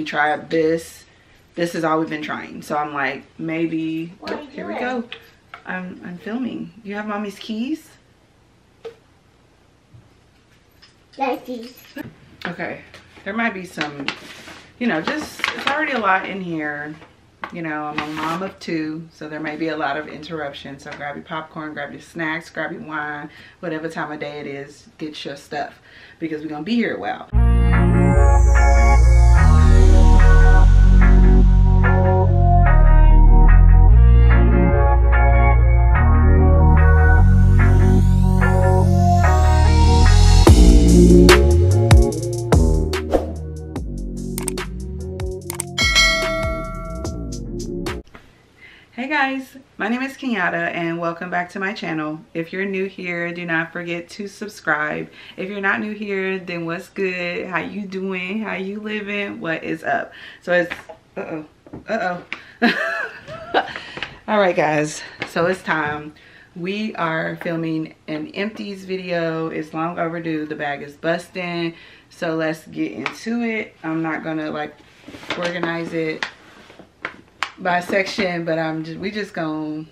We tried this. This is all we've been trying. So I'm like, maybe, here we go. I'm filming. You have mommy's keys? Okay, there might be some, you know, just, it's already a lot in here. You know, I'm a mom of 2, so there may be a lot of interruption. So grab your popcorn, grab your snacks, grab your wine, whatever time of day it is, get your stuff, because we're gonna be here a while. Hey guys, my name is Kenyatta and welcome back to my channel. If you're new here, do not forget to subscribe. If you're not new here, then what's good? How you doing? How you living? What is up? So it's, all right guys, so it's time. We are filming an Empties video. It's long overdue. The bag is busting. So let's get into it. I'm not gonna like organize it by section, but we just gonna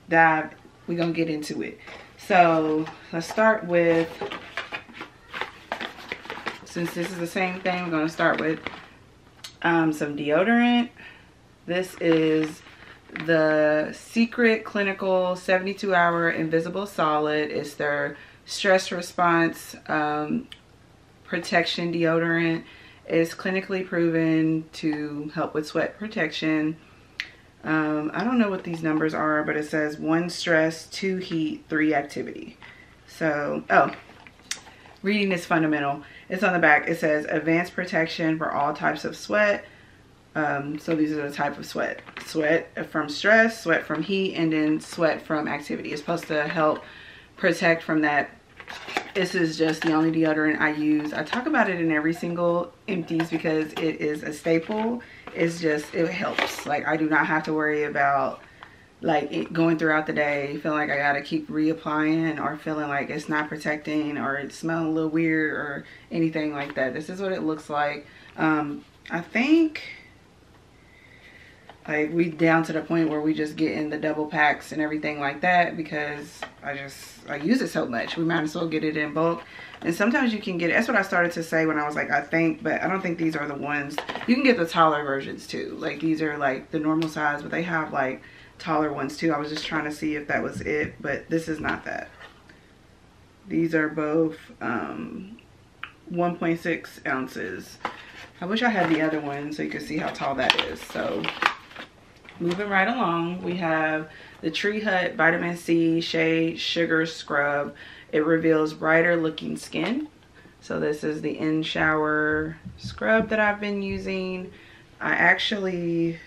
dive, we're gonna get into it. So let's start with, since this is the same thing, we're gonna start with some deodorant. This is the Secret Clinical 72-Hour Invisible Solid. It's their stress response protection deodorant. It's clinically proven to help with sweat protection. I don't know what these numbers are, but it says 1 stress, 2 heat, 3 activity. So, oh, reading is fundamental. It's on the back. It says advanced protection for all types of sweat. So these are the type of sweat. Sweat from stress, sweat from heat, and then sweat from activity. It's supposed to help protect from that. This is just the only deodorant I use. I talk about it in every single Empties because it is a staple. It's just, it helps. Like, I do not have to worry about like it going throughout the day feeling like I gotta keep reapplying or feeling like it's not protecting or it's smelling a little weird or anything like that. This is what it looks like. I think like we down to the point where we just get in the double packs and everything like that because I use it so much. We might as well get it in bulk. And sometimes you can get it. That's what I started to say when I was like, I think, but I don't think these are the ones. You can get the taller versions too. Like these are like the normal size, but they have like taller ones too. I was just trying to see if that was it, but this is not that. These are both 1.6 ounces. I wish I had the other one so you could see how tall that is. So moving right along, we have the Tree Hut Vitamin C Shea Sugar Scrub. It reveals brighter looking skin. So this is the in shower scrub that I've been using. I actually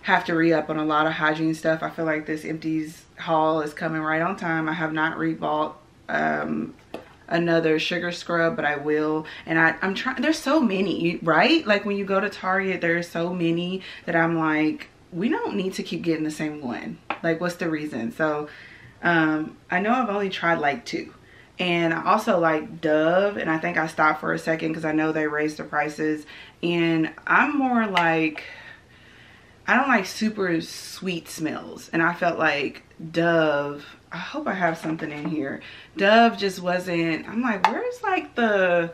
have to re-up on a lot of hygiene stuff. I feel like this Empties haul is coming right on time. I have not rebought another sugar scrub, but I will. And I'm trying, there's so many, right? Like when you go to Target, there's so many that I'm like, we don't need to keep getting the same one. Like, what's the reason? So I know I've only tried like 2. And I also like Dove, and I think I stopped for a second because I know they raised the prices. And I'm more like, I don't like super sweet smells. And I felt like Dove, I hope I have something in here. Dove just wasn't, I'm like, where's like the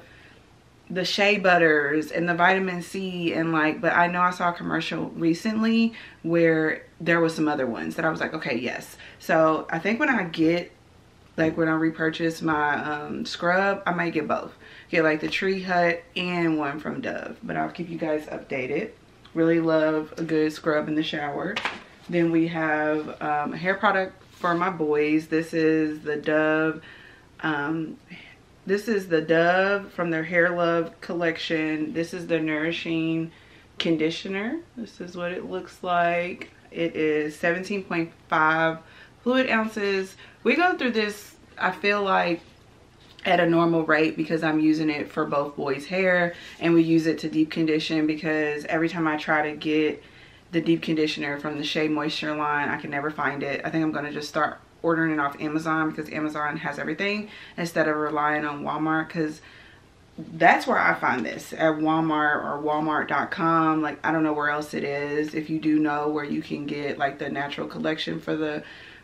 shea butters and the vitamin C and like, but I know I saw a commercial recently where there was some other ones that I was like, okay, yes. So I think when I get, like when I repurchase my scrub, I might get both. Get like the Tree Hut and one from Dove, but I'll keep you guys updated. Really love a good scrub in the shower. Then we have a hair product for my boys. This is the Dove. This is the Dove from their Hair Love collection. This is the Nourishing Conditioner. This is what it looks like. It is 17.5 fluid ounces. We go through this, I feel like, at a normal rate because I'm using it for both boys' hair, and we use it to deep condition because every time I try to get the deep conditioner from the Shea Moisture line, I can never find it. I think I'm going to just start ordering it off Amazon because Amazon has everything instead of relying on Walmart, because that's where I find this, at Walmart or walmart.com. Like, I don't know where else it is. If you do know where you can get like the natural collection for the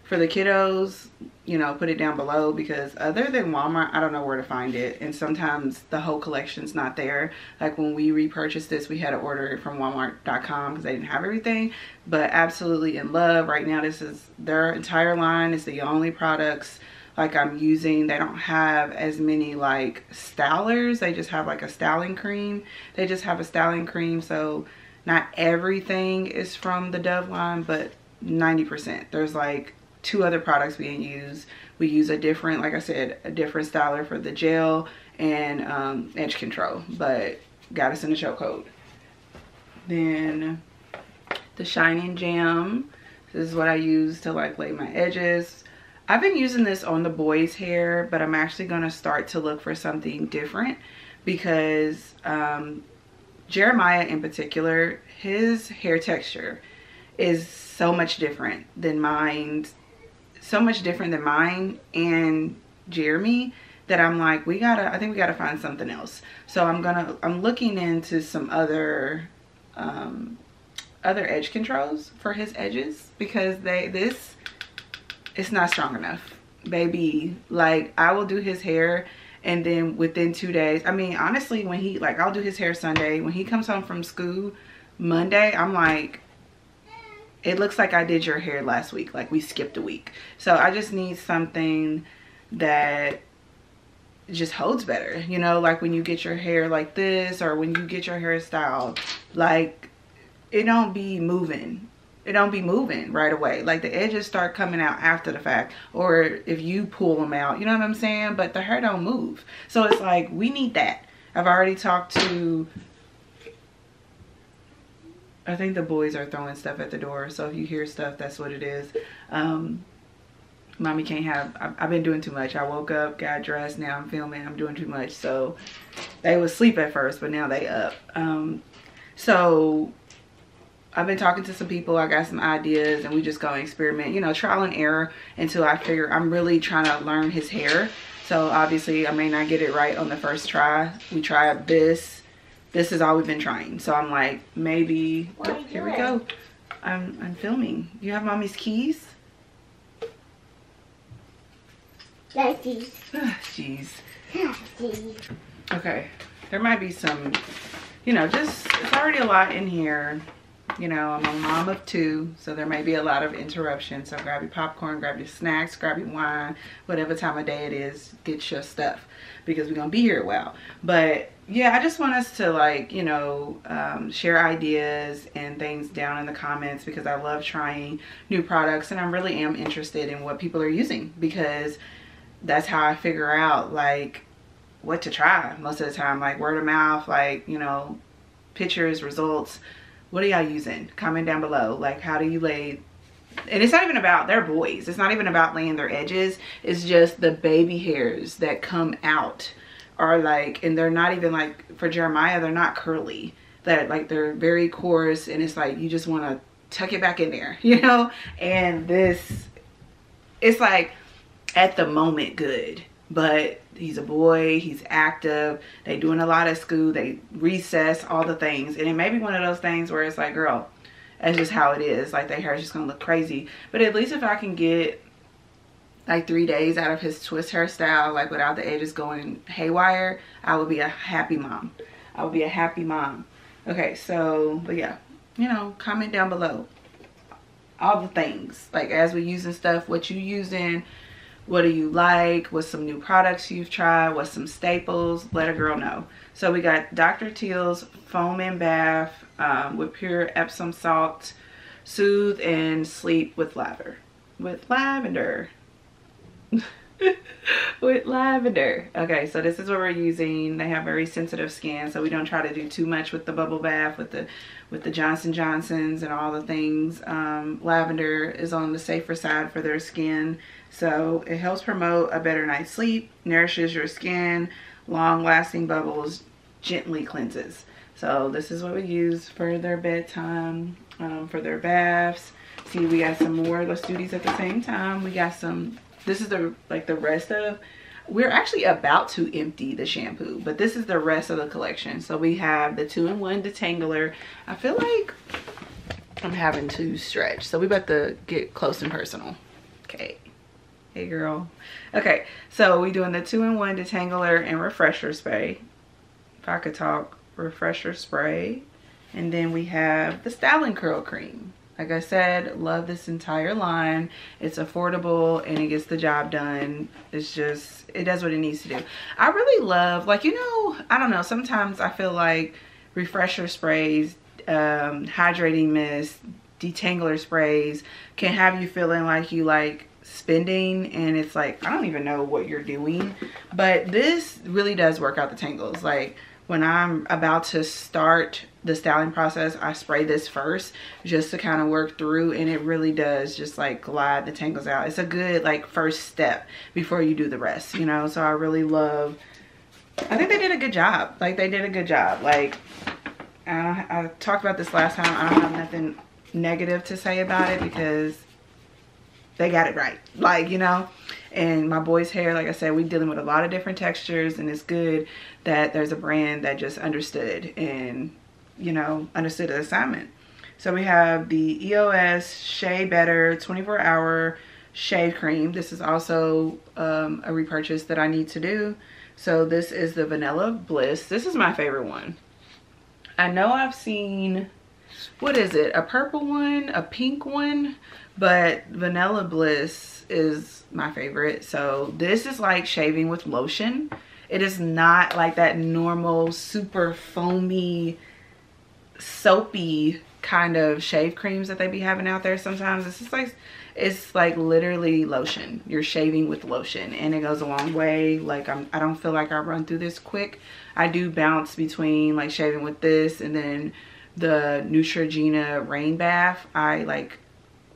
kiddos, you know, put it down below, because other than Walmart, I don't know where to find it. And sometimes the whole collection's not there. Like when we repurchased this, we had to order it from walmart.com because they didn't have everything. But absolutely in love. Right now, this is their entire line. It's the only products like I'm using. They don't have as many like stylers. They just have like a styling cream. They just have a styling cream. So not everything is from the Dove line, but 90%. There's like 2 other products being used. We use a different, like I said, a different styler for the gel and edge control, but got us in the show code. Then the Shining Jam. This is what I use to like lay my edges. I've been using this on the boys' hair, but I'm actually gonna start to look for something different, because Jeremiah in particular, his hair texture is so much different than mine, and Jeremy, that I'm like, I think we gotta find something else. So I'm looking into some other edge controls for his edges, because it's not strong enough, baby. Like, I will do his hair, and then within 2 days, I mean, honestly, when he, like, I'll do his hair Sunday. When he comes home from school Monday, I'm like, it looks like I did your hair last week. Like, we skipped a week. So I just need something that just holds better. You know, like when you get your hair like this, or when you get your hair styled, like, it don't be moving. It don't be moving right away. Like, the edges start coming out after the fact, or if you pull them out, you know what I'm saying? But the hair don't move. So it's like, we need that. I've already talked to, I think the boys are throwing stuff at the door. So if you hear stuff, that's what it is. Mommy can't have, I've been doing too much. I woke up, got dressed, now I'm filming, I'm doing too much. So they was asleep at first, but now they up. So I've been talking to some people. I got some ideas, and we just go and experiment, you know, trial and error, until I figure. I'm really trying to learn his hair. So obviously I may not get it right on the first try. We tried this. This is all we've been trying. So I'm like, maybe, oh, here we go. I'm filming. You have Mommy's keys? Jeez. Jeez. Okay. There might be some, you know, just, it's already a lot in here. You know, I'm a mom of 2, so there may be a lot of interruptions. So grab your popcorn, grab your snacks, grab your wine, whatever time of day it is, get your stuff, because we're gonna be here a while. But yeah, I just want us to, like, you know, share ideas and things down in the comments, because I love trying new products, and I really am interested in what people are using, because that's how I figure out like what to try most of the time. Like, word of mouth, like, you know, pictures, results. What are y'all using? Comment down below. Like, how do you lay? And it's not even about their boys. It's not even about laying their edges. It's just the baby hairs that come out are like, and they're not even like, for Jeremiah, they're not curly. That like, they're very coarse, and it's like, you just want to tuck it back in there, you know? And this, it's like, at the moment good, but he's a boy, he's active, they doing a lot at school, they recess, all the things, and it may be one of those things where it's like, girl, that's just how it is. Like, their hair is just gonna look crazy. But at least if I can get like 3 days out of his twist hairstyle, like without the edges going haywire, I would be a happy mom. I would be a happy mom. Okay, so, but yeah, you know, comment down below all the things, like, as we using stuff, what you using, what do you like, what's some new products you've tried, what's some staples, let a girl know. So we got Dr. Teal's Foam and Bath with pure Epsom salt, soothe and sleep with lavender. With lavender. With lavender. Okay, so this is what we're using. They have very sensitive skin, so we don't try to do too much with the bubble bath, with the Johnson Johnsons and all the things. Lavender is on the safer side for their skin, so it helps promote a better night's sleep, nourishes your skin, long-lasting bubbles, gently cleanses. So this is what we use for their bedtime, for their baths. See, we got some more. Let's do these at the same time. We got some. This is the rest of we're actually about to empty the shampoo, but this is the rest of the collection. So we have the 2-in-1 detangler. I feel like I'm having to stretch, so we about to get close and personal. Okay, hey girl. Okay, so we doing the 2-in-1 detangler and refresher spray. If I could talk, refresher spray. And then we have the styling curl cream. Like I said, love this entire line. It's affordable and it gets the job done. It's just, it does what it needs to do. I really love, like, you know, I don't know, sometimes I feel like refresher sprays, hydrating mist, detangler sprays can have you feeling like you like spending, and it's like, I don't even know what you're doing. But this really does work out the tangles. Like, when I'm about to start the styling process, I spray this first just to kind of work through, and it really does just like glide the tangles out. It's a good like first step before you do the rest, you know. So I really love, I think they did a good job. Like, they did a good job. Like, I talked about this last time. I don't have nothing negative to say about it because they got it right, like, you know. And my boy's hair, like I said, we're dealing with a lot of different textures, and it's good that there's a brand that just understood and, you know, understood the assignment. So we have the EOS Shea Better 24-hour shave cream. This is also a repurchase that I need to do. So this is the Vanilla Bliss. This is my favorite one. I know I've seen, what is it, a purple one, a pink one, but Vanilla Bliss is my favorite. So this is like shaving with lotion. It is not like that normal super foamy soapy kind of shave creams that they be having out there sometimes. This is like, it's like literally lotion. You're shaving with lotion, and it goes a long way. Like, I don't feel like I run through this quick. I do bounce between like shaving with this and then the Neutrogena rain bath. I like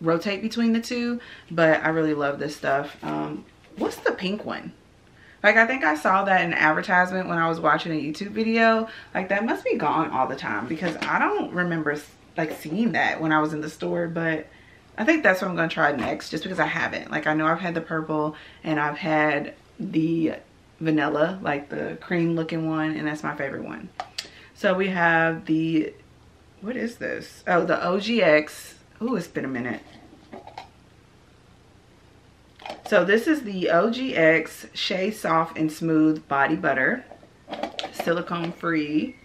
rotate between the two, but I really love this stuff. What's the pink one? Like, I think I saw that in an advertisement when I was watching a YouTube video. Like, that must be gone all the time because I don't remember like seeing that when I was in the store. But I think that's what I'm gonna try next, just because I haven't. Like, I know I've had the purple and I've had the vanilla, like the cream looking one, and that's my favorite one. So we have the, what is this? Oh, the OGX. Oh, it's been a minute. So this is the OGX Shea Soft and Smooth Body Butter. Silicone free.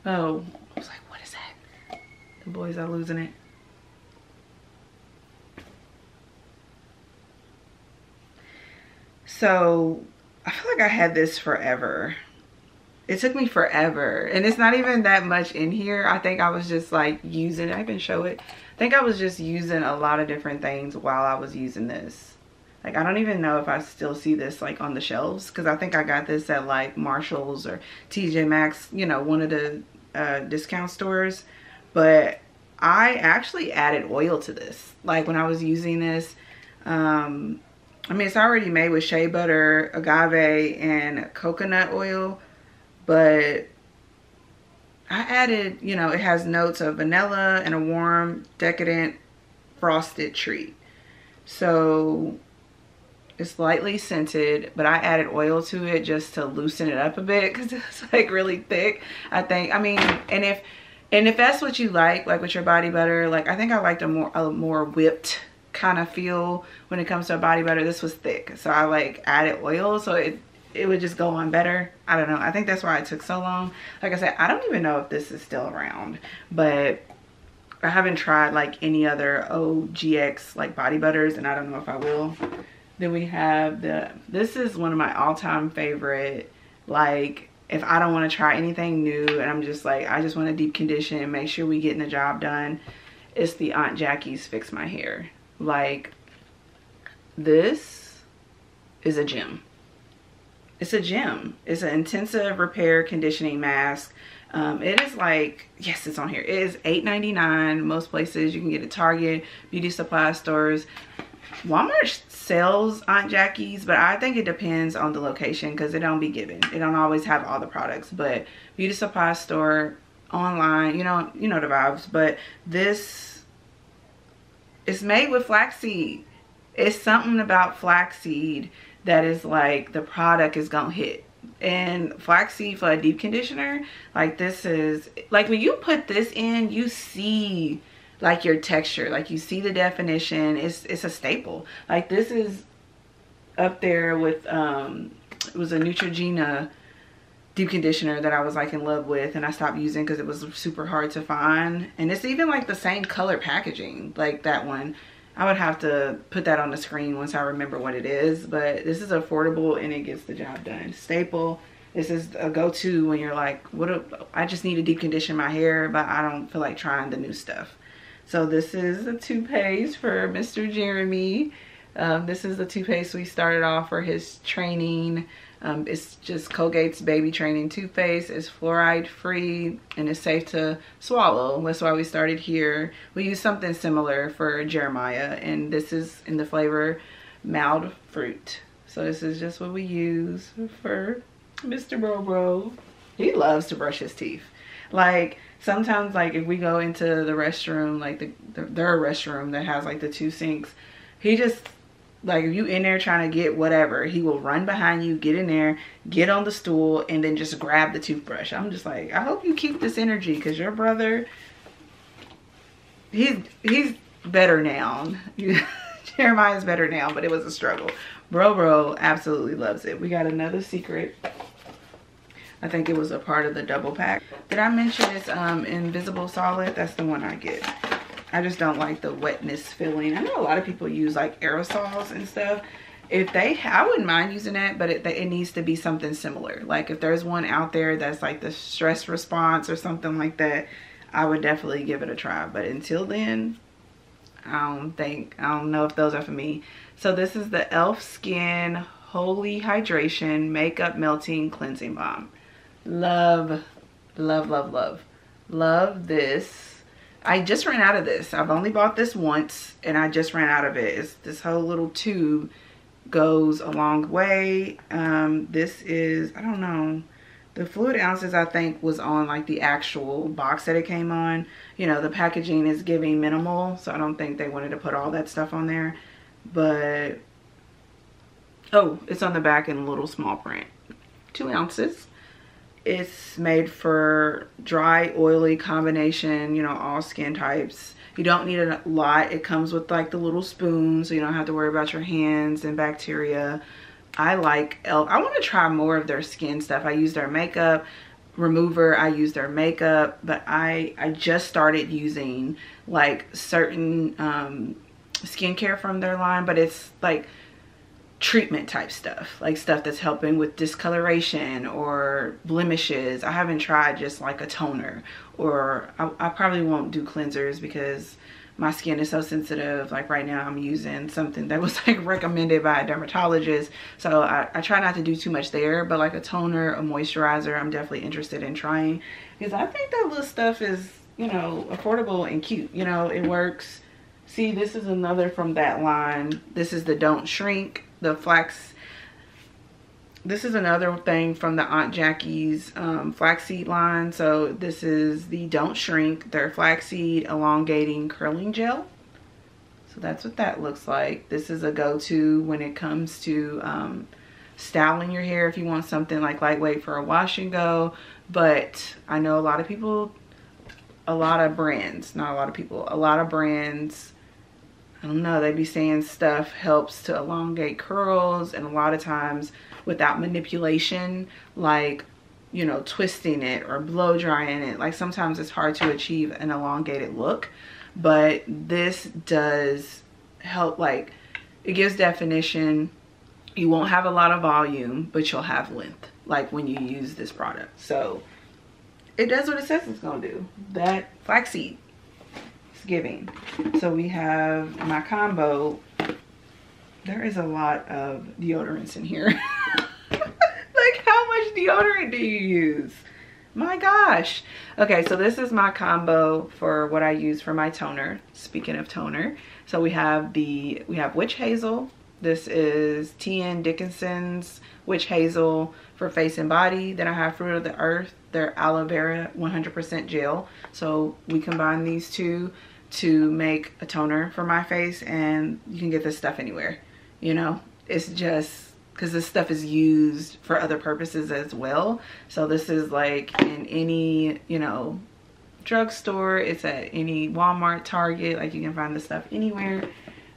Oh, I was like, what is that? The boys are losing it. So I feel like I had this forever. It took me forever, and it's not even that much in here. I think I was just like using it. I can show it. I think I was just using a lot of different things while I was using this. Like, I don't even know if I still see this like on the shelves, because I think I got this at like Marshall's or TJ Maxx, you know, one of the discount stores. But I actually added oil to this. Like, when I was using this, I mean, it's already made with shea butter, agave, and coconut oil. But I added, you know, it has notes of vanilla and a warm, decadent, frosted treat. So it's lightly scented, but I added oil to it just to loosen it up a bit because it's like really thick, I think. I mean, and if that's what you like with your body butter, like, I think I liked a more whipped kind of feel when it comes to a body butter. This was thick, so I like added oil so it would just go on better. I don't know. I think that's why it took so long. Like I said, I don't even know if this is still around, but I haven't tried like any other OGX like body butters, and I don't know if I will. Then we have this is one of my all-time favorite, like, if I don't want to try anything new and I'm just like, I just want to deep condition and make sure we getting the job done, it's the Aunt Jackie's Fix My Hair. Like, this is a gem. It's a gem. It's an intensive repair conditioning mask. It is like, yes, it's on here. It is $8.99. Most places you can get it, Target, beauty supply stores. Walmart sells Aunt Jackie's, but I think it depends on the location because it don't be given. It don't always have all the products, but beauty supply store, online, you know the vibes. But this is made with flaxseed. It's something about flaxseed that is like the product is gonna hit. And flaxseed for a deep conditioner, like this is like when you put this in, you see like your texture, like you see the definition. It's a staple. Like this is up there with it was a Neutrogena deep conditioner that I was like in love with, and I stopped using because it was super hard to find. And it's even like the same color packaging, like that one. I would have to put that on the screen once I remember what it is, but this is affordable and it gets the job done. Staple. This is a go-to when you're like, I just need to deep condition my hair, but I don't feel like trying the new stuff. So this is the toothpaste for Mr. Jeremy. This is the toothpaste we started off for his training. It's just Colgate's baby training toothpaste. It's fluoride free and it's safe to swallow. That's why we started here. We use something similar for Jeremiah, and this is in the flavor mild fruit. So this is just what we use for Mr. Bro. He loves to brush his teeth. Like sometimes, like if we go into the restroom, like their restroom that has like the 2 sinks, he just, like if you in there trying to get whatever, he will run behind you, get in there, get on the stool, and then just grab the toothbrush. I'm just like, I hope you keep this energy, because your brother, he's better now. Jeremiah's better now, but it was a struggle. Bro absolutely loves it. We got another secret. I think it was a part of the double pack. Did I mention it's invisible solid? That's the one I get. I just don't like the wetness feeling. I know a lot of people use like aerosols and stuff. I wouldn't mind using that, but it needs to be something similar. Like if there's one out there that's like the stress response or something like that, I would definitely give it a try. But until then, I don't know if those are for me. So this is the e.l.f. Skin Holy Hydration Makeup Melting Cleansing Balm. Love this. I just ran out of this. I've only bought this once and I just ran out of it. This whole little tube goes a long way. This is, I don't know, the fluid ounces I think was on like the actual box that it came on. You know, the packaging is giving minimal, so I don't think they wanted to put all that stuff on there. But, oh, it's on the back in a little small print. 2 ounces. It's made for dry, oily combination, you know, all skin types. You don't need a lot. It comes with like the little spoon, so you don't have to worry about your hands and bacteria. I like e.l.f. I want to try more of their skin stuff. I use their makeup remover. I use their makeup, but I just started using like certain skincare from their line, but it's like treatment type stuff, like stuff that's helping with discoloration or blemishes. I haven't tried just like a toner, or I probably won't do cleansers because my skin is so sensitive. Like right now I'm using something that was like recommended by a dermatologist, so I try not to do too much there. But like a toner, a moisturizer, I'm definitely interested in trying, because I think that little stuff is, you know, affordable and cute. You know, it works. See, this is another from that line. This is the Don't Shrink, the flax. This is another thing from the Aunt Jackie's flaxseed line. So this is the Don't Shrink, their flaxseed elongating curling gel. So that's what that looks like. This is a go-to when it comes to styling your hair, if you want something like lightweight for a wash and go. But I know a lot of people, a lot of brands, not a lot of people, a lot of brands, I don't know, they be saying stuff helps to elongate curls, and a lot of times without manipulation, like, you know, twisting it or blow drying it. Like sometimes it's hard to achieve an elongated look, but this does help. Like it gives definition. You won't have a lot of volume, but you'll have length, like when you use this product. So it does what it says it's gonna do. That flaxseed, it's giving. So we have my combo. There is a lot of deodorants in here. Like how much deodorant do you use? My gosh. Okay, so this is my combo for what I use for my toner. Speaking of toner, so we have Witch Hazel. This is T.N. Dickinson's Witch Hazel for face and body. Then I have Fruit of the Earth, their aloe vera 100% gel. So we combine these two to make a toner for my face, and you can get this stuff anywhere, you know. It's just because this stuff is used for other purposes as well. So this is like in any, you know, drugstore, it's at any Walmart, Target, like you can find this stuff anywhere.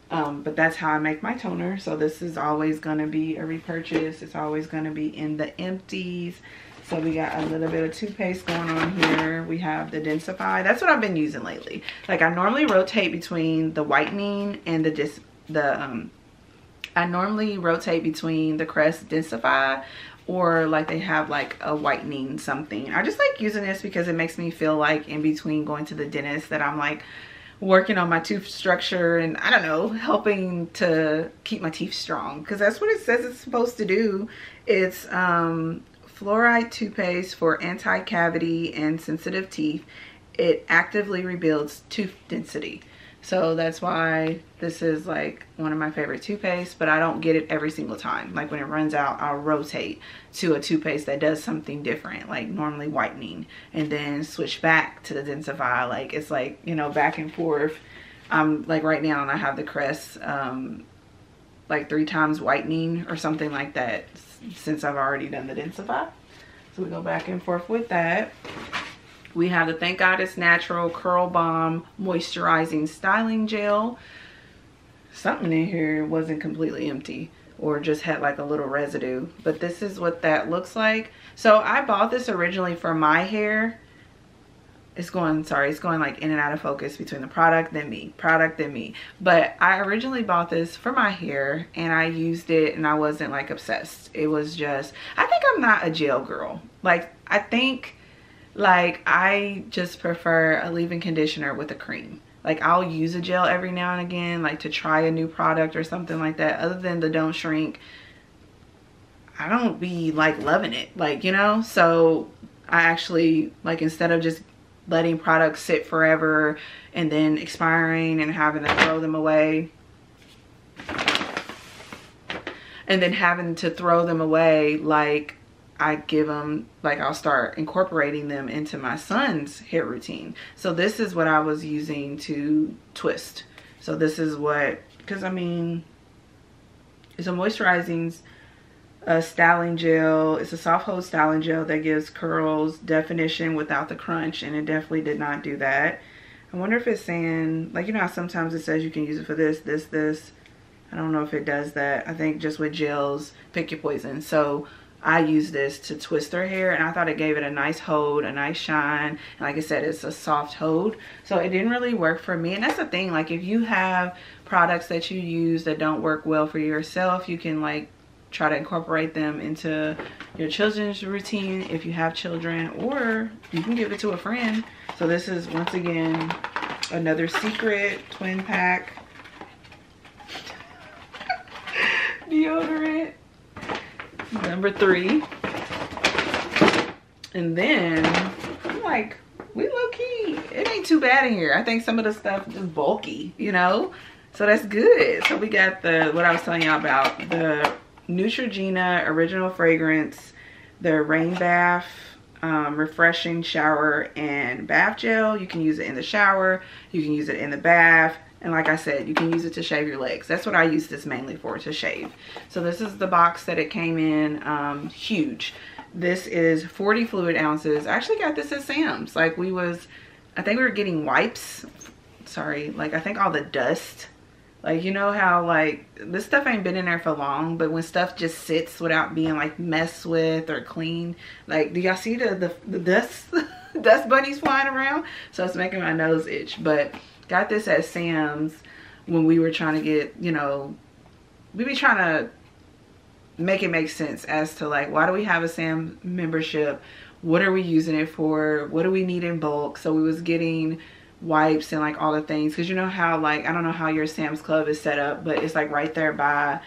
But that's how I make my toner. So this is always going to be a repurchase. It's always going to be in the Empties. So we got a little bit of toothpaste going on here. We have the Densify. That's what I've been using lately. Like I normally rotate between the whitening and I normally rotate between the Crest Densify, or like they have like a whitening something. I just like using this because it makes me feel like in between going to the dentist that I'm like working on my tooth structure and, I don't know, helping to keep my teeth strong, because that's what it says it's supposed to do. It's fluoride toothpaste for anti-cavity and sensitive teeth. It actively rebuilds tooth density. So that's why this is like one of my favorite toothpaste, but I don't get it every single time. Like when it runs out, I'll rotate to a toothpaste that does something different, like normally whitening, and then switch back to the Densify. Like it's like, you know, back and forth. Like right now, and I have the Crest like 3 times whitening or something like that, since I've already done the Densify. So we go back and forth with that. We have the Thank God It's Natural Curl Bomb Moisturizing Styling Gel. Something in here wasn't completely empty or just had like a little residue, but this is what that looks like. So I bought this originally for my hair. It's going like in and out of focus between the product then me. But I originally bought this for my hair and I used it and I wasn't like obsessed. It was just, I think I'm not a gel girl. Like I think like I just prefer a leave-in conditioner with a cream. Like I'll use a gel every now and again, like to try a new product or something like that. Other than the Don't Shrink, I don't be like loving it, like, you know. So I actually, like, instead of just letting products sit forever and then expiring and having to throw them away, like I give them, like I'll start incorporating them into my son's hair routine. So this is what I was using to twist. So this is what, because I mean, it's a moisturizing styling gel. It's a soft hold styling gel that gives curls definition without the crunch, and it definitely did not do that. I wonder if it's saying, like, you know how sometimes it says you can use it for this. I don't know if it does that. I think just with gels, pick your poison. So I use this to twist her hair, and I thought it gave it a nice hold, a nice shine. And like I said, it's a soft hold. So it didn't really work for me. And that's the thing, like if you have products that you use that don't work well for yourself, you can like try to incorporate them into your children's routine if you have children, or you can give it to a friend. So this is once again another secret twin pack deodorant. Number 3. And then I'm like, we low-key, it ain't too bad in here. I think some of the stuff is bulky, you know, so that's good. So we got the, what I was telling y'all about, the Neutrogena original fragrance, the rain bath refreshing shower and bath gel. You can use it in the shower, you can use it in the bath, and like I said, you can use it to shave your legs. That's what I use this mainly for, to shave. So this is the box that it came in, huge. This is 40 fluid ounces. I actually got this at Sam's. Like I think we were getting wipes. Sorry, like I think all the dust. Like, you know how like this stuff ain't been in there for long, but when stuff just sits without being like messed with or clean, like, do y'all see the dust dust bunnies flying around? So it's making my nose itch. But got this at Sam's when we were trying to get, you know, we be trying to make it make sense as to like, why do we have a Sam's membership? What are we using it for? What do we need in bulk? So we was getting wipes and like all the things, because you know how, like, I don't know how your Sam's Club is set up, but it's like right there by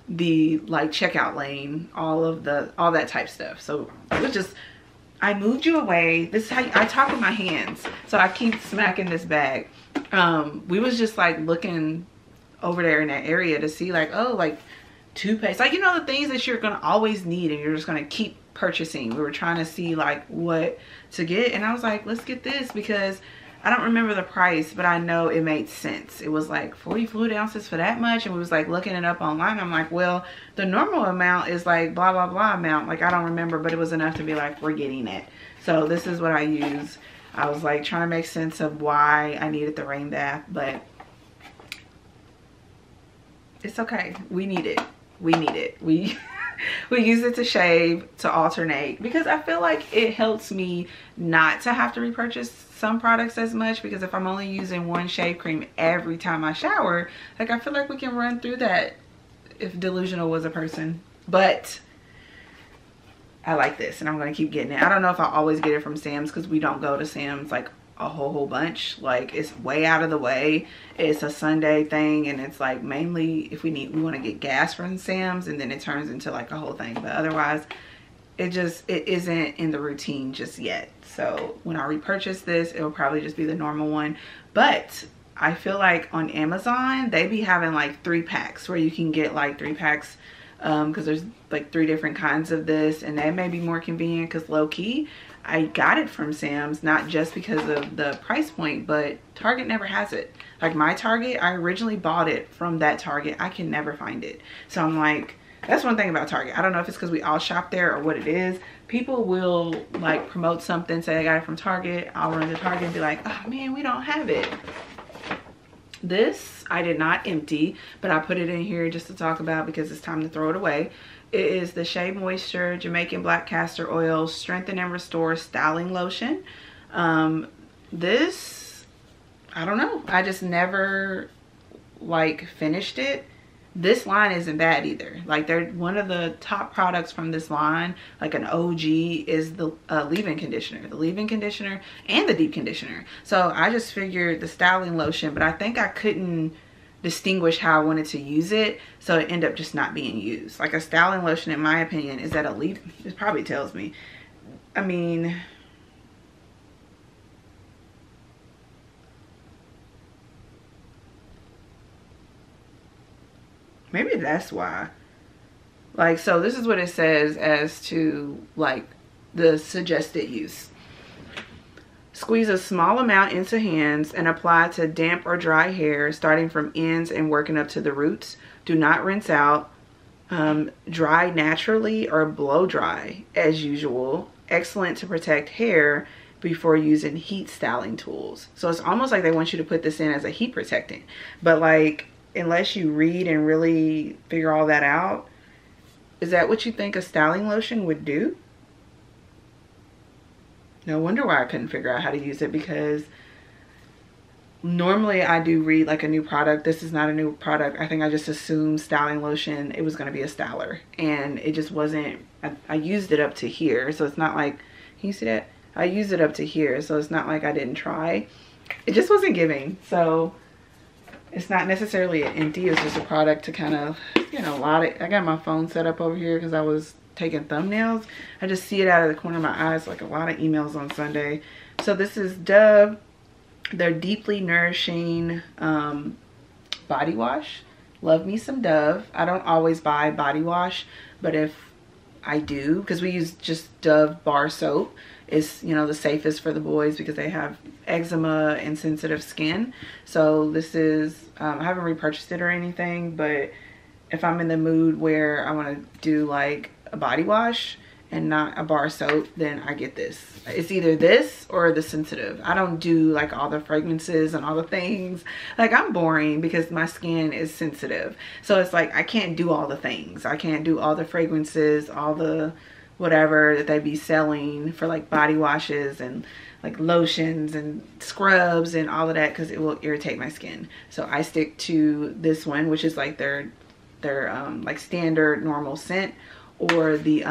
the like checkout lane, all that type stuff. So it was just, I moved you away. This is how I talk with my hands, so I keep smacking this bag. We was just like looking over there in that area to see like, oh, like toothpaste, like, you know, the things that you're gonna always need and you're just gonna keep purchasing. We were trying to see like what to get, and I was like, let's get this, because I don't remember the price, but I know it made sense. It was like 40 fluid ounces for that much. And we was like looking it up online. I'm like, well, the normal amount is like blah, blah, blah amount. Like, I don't remember, but it was enough to be like, we're getting it. So this is what I use. I was like trying to make sense of why I needed the rain bath, but it's okay. We need it. We need it. We use it to shave, to alternate, because I feel like it helps me not to have to repurchase some products as much, because if I'm only using one shave cream every time I shower, like I feel like we can run through that if Delusional was a person. But I like this and I'm gonna keep getting it. I don't know if I always get it from Sam's because we don't go to Sam's like a whole bunch. Like, it's way out of the way. It's a Sunday thing, and it's like mainly if we want to get gas from Sam's, and then it turns into like a whole thing. But otherwise, it isn't in the routine just yet. So when I repurchase this, it'll probably just be the normal one. But I feel like on Amazon they be having like 3-packs where you can get like 3 packs, because there's like 3 different kinds of this, and that may be more convenient because low-key I got it from Sam's, not just because of the price point, but Target never has it. Like my Target, I originally bought it from that Target. I can never find it. So I'm like, that's one thing about Target. I don't know if it's because we all shop there or what it is. People will like promote something, say I got it from Target. I'll run to Target and be like, oh man, we don't have it. This I did not empty, but I put it in here just to talk about because it's time to throw it away. It is the Shea Moisture Jamaican Black Castor Oil Strengthen and Restore Styling Lotion. This, I don't know. I just never like finished it. This line isn't bad either. Like, they're one of the top products from this line, like an OG, is the leave-in conditioner. The leave-in conditioner and the deep conditioner. So I just figured the styling lotion, but I think I couldn't distinguish how I wanted to use it, so it ended up just not being used. Like, a styling lotion, in my opinion, is that a leave, it probably tells me. I mean, maybe that's why. Like, so this is what it says as to like the suggested use. Squeeze a small amount into hands and apply to damp or dry hair, starting from ends and working up to the roots. Do not rinse out. Dry naturally or blow dry as usual. Excellent to protect hair before using heat styling tools. So it's almost like they want you to put this in as a heat protectant. But like, unless you read and really figure all that out, is that what you think a styling lotion would do? No wonder why I couldn't figure out how to use it, because normally I do read like a new product. This is not a new product. I think I just assumed styling lotion, it was going to be a styler, and it just wasn't. I used it up to here, so it's not like, can you see that? I used it up to here, so it's not like I didn't try. It just wasn't giving. So it's not necessarily an empty, it's just a product to kind of, you know, lot it. I got my phone set up over here because I was taking thumbnails. I just see it out of the corner of my eyes, like a lot of emails on Sunday. So this is Dove, their deeply nourishing body wash. Love me some Dove. I don't always buy body wash, but if I do, because we use just Dove bar soap, is, you know, the safest for the boys because they have eczema and sensitive skin. So this is, I haven't repurchased it or anything, but if I'm in the mood where I want to do like a body wash and not a bar soap, then I get this. It's either this or the sensitive. I don't do like all the fragrances and all the things. Like, I'm boring because my skin is sensitive. So it's like, I can't do all the things. I can't do all the fragrances, all the whatever that they be selling for like body washes and like lotions and scrubs and all of that, because it will irritate my skin. So I stick to this one, which is like their like standard normal scent, or the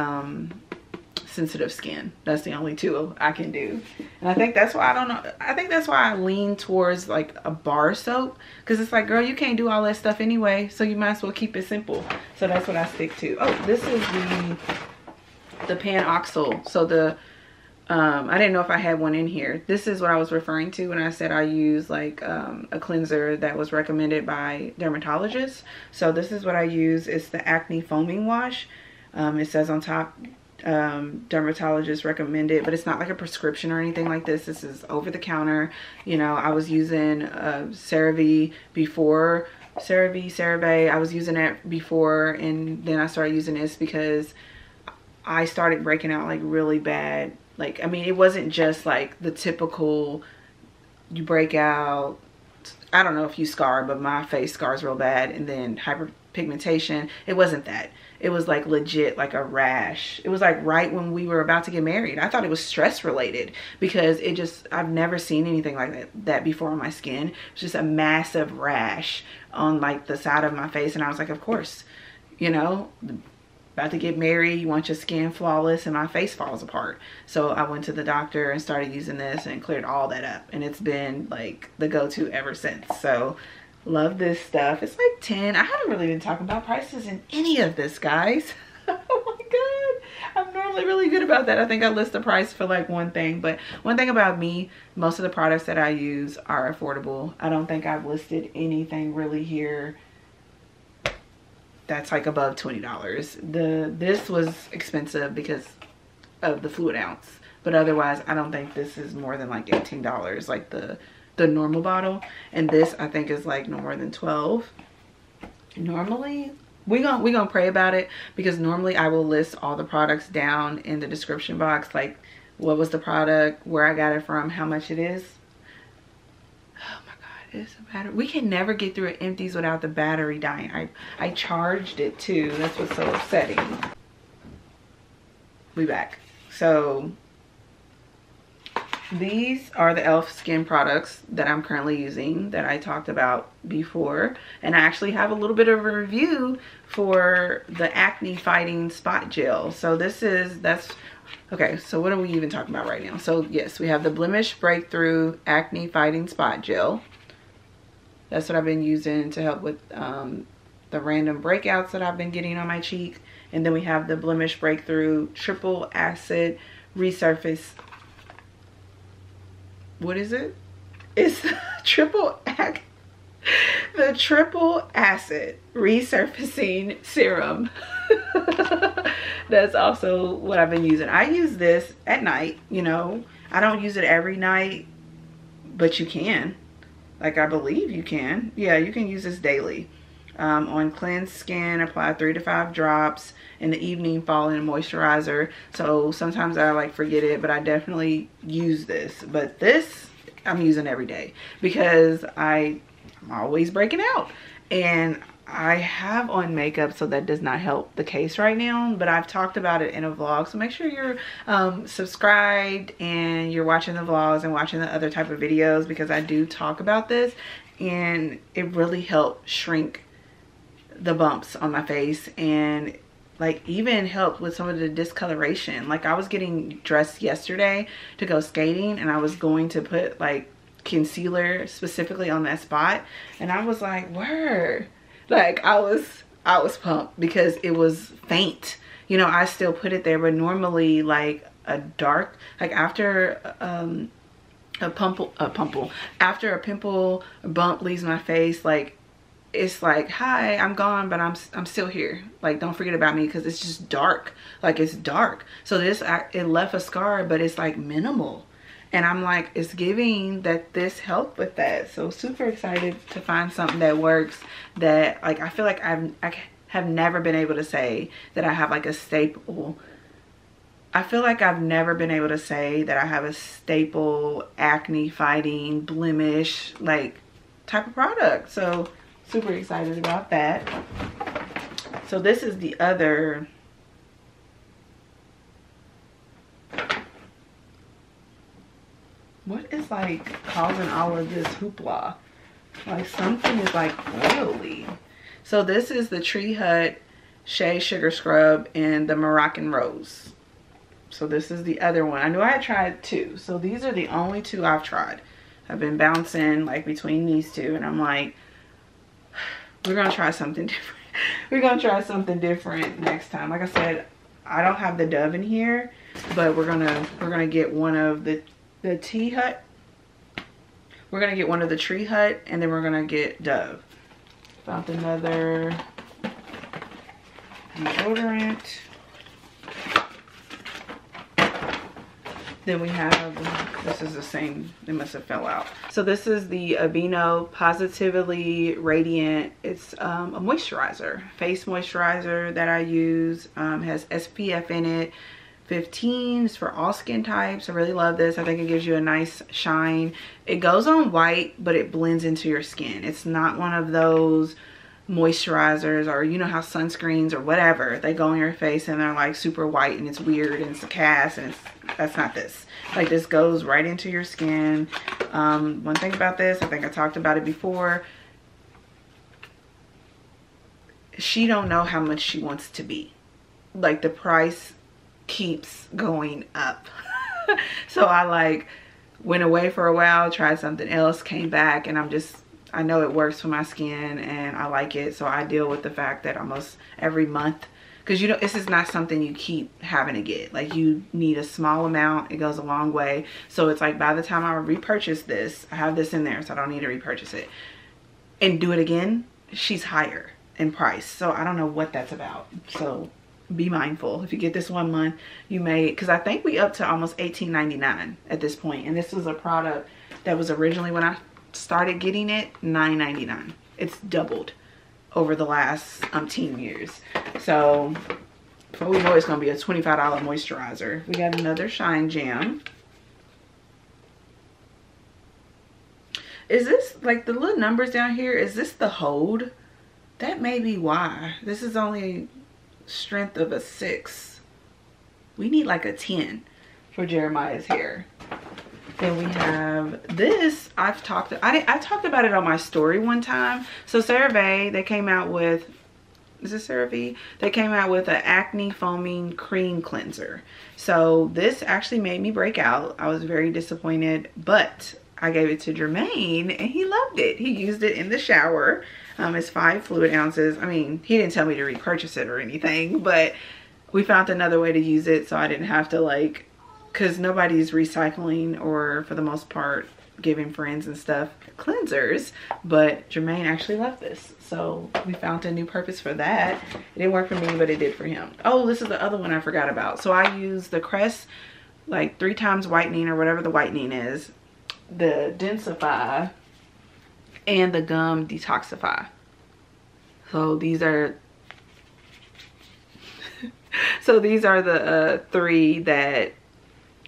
sensitive skin. That's the only two I can do. And I think that's why, I don't know, I think that's why I lean towards like a bar soap, because it's like, girl, you can't do all that stuff anyway, so you might as well keep it simple. So that's what I stick to. Oh, this is the Pan-Oxyl. So the I didn't know if I had one in here. This is what I was referring to when I said I use like a cleanser that was recommended by dermatologists. So this is what I use. It's the Acne Foaming Wash. It says on top dermatologist recommended, but it's not like a prescription or anything like this. This is over the counter. You know, I was using CeraVe before, CeraVe. I was using it before, and then I started using this because I started breaking out like really bad. Like, I mean, it wasn't just like the typical you break out, I don't know if you scar, but my face scars real bad, and then hyperpigmentation. It wasn't that. It was like legit like a rash. It was like right when we were about to get married. I thought it was stress related because it just, I've never seen anything like that before on my skin. It's just a massive rash on like the side of my face, and I was like, of course, you know, about to get married, you want your skin flawless, and my face falls apart. So I went to the doctor and started using this and cleared all that up, and it's been like the go-to ever since. So love this stuff. It's like 10. I haven't really been talking about prices in any of this, guys. Oh my god, I'm normally really good about that. I think I list the price for like one thing, but one thing about me, most of the products that I use are affordable. I don't think I've listed anything really here that's like above $20. This was expensive because of the fluid ounce, but otherwise I don't think this is more than like $18, like the normal bottle, and this I think is like no more than 12. Normally we gonna pray about it, because normally I will list all the products down in the description box, like what was the product, where I got it from, how much it is. Oh my god, it's a battery. We can never get through an Empties without the battery dying. I charged it too. That's what's so upsetting. We back. So these are the e.l.f. skin products that I'm currently using that I talked about before, and I actually have a little bit of a review for the acne fighting spot gel. So okay, so what are we even talking about right now? So yes, we have the Blemish Breakthrough Acne Fighting Spot Gel. That's what I've been using to help with the random breakouts that I've been getting on my cheek. And then we have the Blemish Breakthrough Triple Acid Resurface. What is it? It's the triple acid resurfacing serum. That's also what I've been using. I use this at night, you know. I don't use it every night, but you can. Like, I believe you can. Yeah, you can use this daily. On cleansed skin, apply 3 to 5 drops in the evening, following a moisturizer. So sometimes I like forget it, but I definitely use this. But this I'm using every day because I'm always breaking out, and I have on makeup, so that does not help the case right now, but I've talked about it in a vlog. So make sure you're subscribed and you're watching the vlogs and watching the other type of videos, because I do talk about this, and it really helped shrink the bumps on my face, and like even helped with some of the discoloration. Like, I was getting dressed yesterday to go skating, and I was going to put like concealer specifically on that spot, and I was like, word. Like, I was pumped because it was faint. You know, I still put it there, but normally like a dark, like after after a pimple bump leaves my face, like it's like, hi, I'm gone, but I'm still here. Like, don't forget about me, because it's just dark. Like, it's dark. So this, it left a scar, but it's like minimal. And I'm like, it's giving that this helped with that. So super excited to find something that works, that like I feel like I have never been able to say that I have like a staple. I feel like I've never been able to say that I have a staple acne fighting blemish like type of product. So super excited about that. So this is the other. What is like causing all of this hoopla? Like, something is like oily. So this is the Tree Hut Shea Sugar Scrub and the Moroccan Rose. So this is the other one. I knew I had tried 2. So these are the only 2 I've tried. I've been bouncing like between these 2, and I'm like, we're gonna try something different. We're gonna try something different next time. Like I said, I don't have the Dove in here, but we're gonna get one of the Tea Hut. We're gonna get one of the Tree Hut, and then we're gonna get Dove. Found another deodorant. Then we have, this is the same, it must have fell out. So this is the Aveeno Positively Radiant. It's a moisturizer, face moisturizer that I use. Has SPF in it, 15. It's for all skin types. I really love this. I think it gives you a nice shine. It goes on white, but it blends into your skin. It's not one of those moisturizers, or you know how sunscreens or whatever, they go on your face and they're like super white and it's weird and it's a cast, and that's not this. Like, this goes right into your skin. One thing about this, I think I talked about it before, she don't know how much she wants to be. Like, the price keeps going up. So I like went away for a while, tried something else, came back, and I know it works for my skin and I like it. So I deal with the fact that almost every month, because you know, this is not something you keep having to get. Like, you need a small amount, it goes a long way. So it's like, by the time I repurchase this, I have this in there, so I don't need to repurchase it and do it again. She's higher in price, so I don't know what that's about. So be mindful. If you get this 1 month, you may, because I think we up to almost $18.99 at this point, and this was a product that was originally, when I started getting it, $9.99. It's doubled over the last 10 years. So before we know, it's gonna be a $25 moisturizer. We got another Shine Gem. Is this, like, the little numbers down here, is this the hold? That may be why. This is only strength of a 6. We need like a 10 for Jeremiah's hair. Then we have this. I talked about it on my story one time. So CeraVe, they came out with, is it CeraVe? They came out with an acne foaming cream cleanser. So this actually made me break out. I was very disappointed, but I gave it to Jermaine and he loved it. He used it in the shower. It's 5 fluid ounces. I mean, he didn't tell me to repurchase it or anything, but we found another way to use it, so I didn't have to, like, because nobody's recycling, or for the most part giving friends and stuff cleansers, but Jermaine actually loved this, so we found a new purpose for that. It didn't work for me, but it did for him. Oh, this is the other one I forgot about. So I use the Crest, like, 3 times whitening, or whatever the whitening is, the Densify, and the Gum Detoxify. So these are the 3 that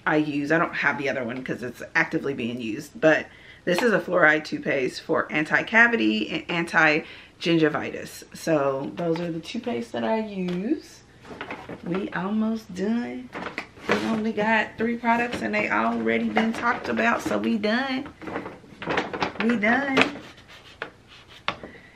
I use. I don't have the other one because it's actively being used, but this is a fluoride toothpaste for anti-cavity and anti-gingivitis. So those are the toothpaste that I use. We almost done. We only got 3 products and they already been talked about, so we done. We done.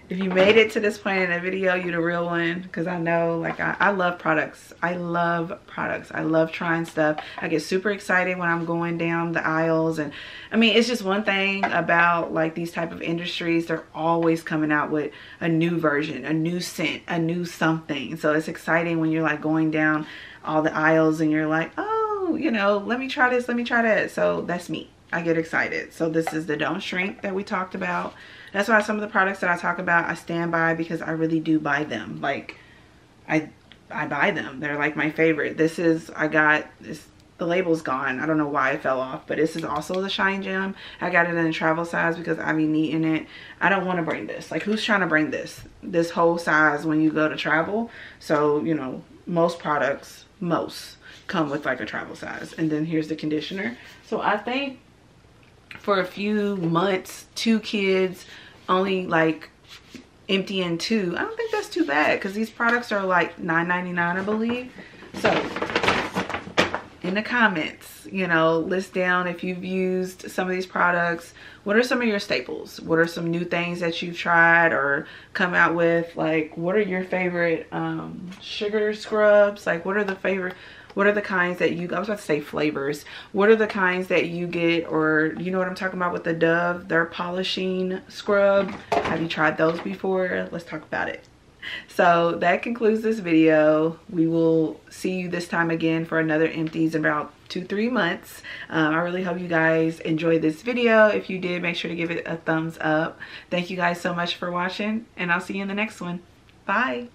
If you made it to this point in the video, you're the real one, because I know, like, I love products. I love products. I love trying stuff. I get super excited when I'm going down the aisles, and I mean, it's just one thing about, like, these type of industries. They're always coming out with a new version, a new scent, a new something. So it's exciting when you're, like, going down all the aisles and you're like, oh, you know, let me try this, let me try that. So that's me. I get excited. So this is the Don't Shrink that we talked about. That's why some of the products that I talk about, I stand by, because I really do buy them. Like, I buy them. They're like my favorite. This is, I got this, the label's gone. I don't know why it fell off, but this is also the Shine Gem. I got it in a travel size because I be needing it. I don't want to bring this. Like, who's trying to bring this whole size when you go to travel? So, you know, most products, come with like a travel size. And then here's the conditioner. So I think for a few months, 2 kids, only like emptying 2. I don't think that's too bad, because these products are like $9.99, I believe. So in the comments, you know, list down if you've used some of these products. What are some of your staples? What are some new things that you've tried or come out with? Like, what are your favorite sugar scrubs? Like, what are the kinds that you, I was about to say flavors. What are the kinds that you get, or you know what I'm talking about with the Dove, their polishing scrub? Have you tried those before? Let's talk about it. So that concludes this video. We will see you this time again for another Empties in about 2-3 months. I really hope you guys enjoyed this video. If you did, make sure to give it a thumbs up. Thank you guys so much for watching, and I'll see you in the next one. Bye.